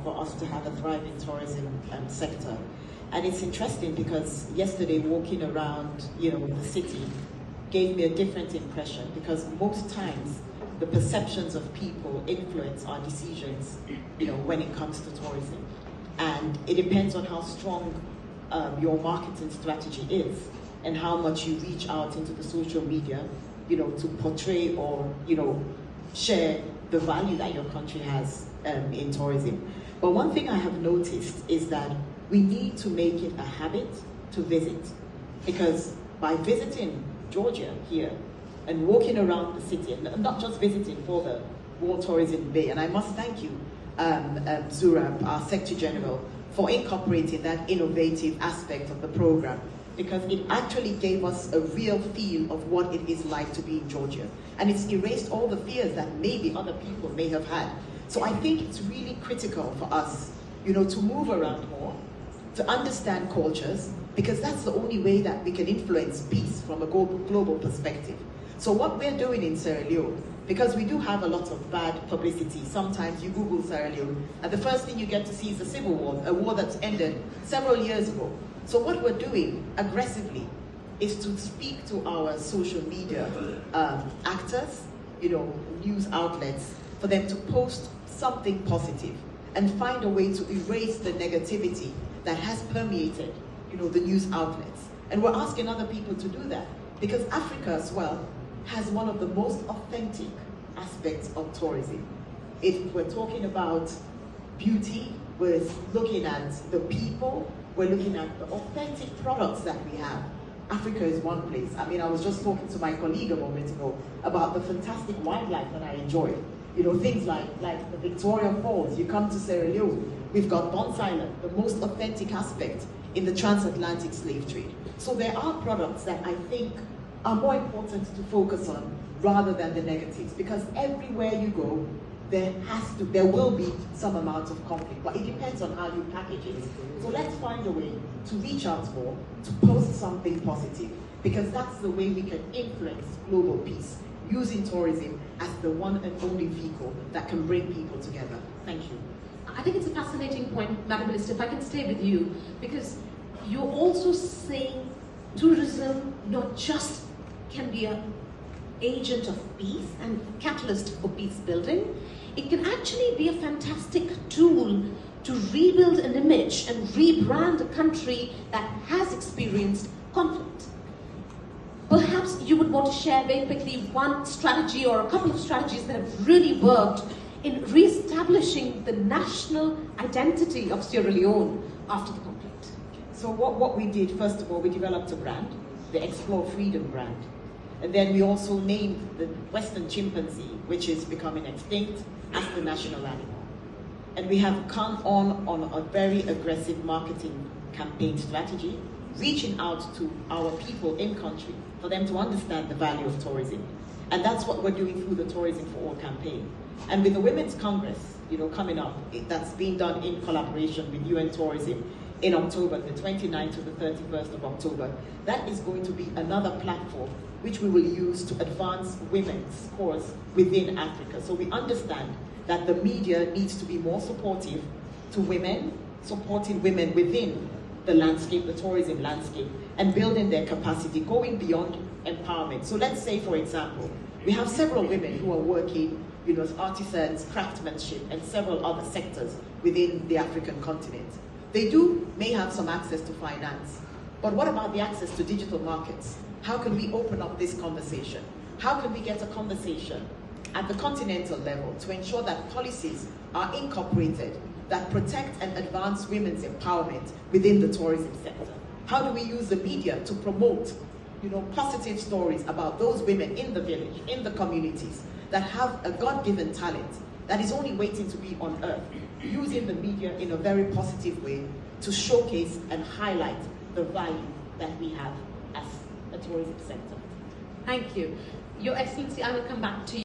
for us to have a thriving tourism sector. And it's interesting because yesterday walking around, the city gave me a different impression, because most times the perceptions of people influence our decisions, when it comes to tourism. And it depends on how strong your marketing strategy is and how much you reach out into the social media, to portray or, share the value that your country has in tourism. But one thing I have noticed is that we need to make it a habit to visit, because by visiting Georgia here and walking around the city, and not just visiting for the World Tourism Day, and I must thank you, Zurab, our Secretary General, for incorporating that innovative aspect of the program, because it actually gave us a real feel of what it is like to be in Georgia. And it's erased all the fears that maybe other people may have had. So I think it's really critical for us, to move around more, to understand cultures, because that's the only way that we can influence peace from a global perspective. So what we're doing in Sierra Leone, because we do have a lot of bad publicity. Sometimes you Google Sierra Leone, and the first thing you get to see is a civil war, a war that's ended several years ago. So what we're doing aggressively is to speak to our social media actors, news outlets, for them to post something positive and find a way to erase the negativity that has permeated, the news outlets. And we're asking other people to do that, because Africa as well has one of the most authentic aspects of tourism. If we're talking about beauty, we're looking at the people, we're looking at the authentic products that we have. Africa is one place. I mean, I was just talking to my colleague a moment ago about the fantastic wildlife that I enjoy. Things like the Victoria Falls. You come to Sierra Leone, we've got Bonds Island, the most authentic aspect in the transatlantic slave trade. So there are products that I think are more important to focus on rather than the negatives, because everywhere you go, there will be some amount of conflict, but it depends on how you package it. So let's find a way to reach out more, to post something positive, because that's the way we can influence global peace, using tourism as the one and only vehicle that can bring people together. Thank you. I think it's a fascinating point, Madam Minister, if I can stay with you, because you're also saying tourism not just can be an agent of peace and catalyst for peace building, it can actually be a fantastic tool to rebuild an image and rebrand a country that has experienced conflict. Perhaps you would want to share very quickly one strategy or a couple of strategies that have really worked in re-establishing the national identity of Sierra Leone after the conflict. So what we did, first of all, we developed a brand, the Explore Freedom brand. And then we also named the Western chimpanzee, which is becoming extinct, as the national animal. And we have come on a very aggressive marketing campaign strategy, reaching out to our people in country for them to understand the value of tourism. And that's what we're doing through the Tourism for All campaign. And with the Women's Congress, coming up, that's being done in collaboration with UN Tourism in October, the 29th to the 31st of October, that is going to be another platform which we will use to advance women's cause within Africa. So we understand that the media needs to be more supportive to women, supporting women within the landscape, the tourism landscape, and building their capacity, going beyond empowerment. So let's say, for example, we have several women who are working, as artisans, craftsmanship, and several other sectors within the African continent. They may have some access to finance, but what about the access to digital markets? How can we open up this conversation? How can we get a conversation at the continental level to ensure that policies are incorporated that protect and advance women's empowerment within the tourism sector? How do we use the media to promote, positive stories about those women in the village, in the communities, that have a God-given talent that is only waiting to be unearthed, using the media in a very positive way to showcase and highlight the value that we have as a tourism sector. Thank you. Your Excellency, I will come back to you.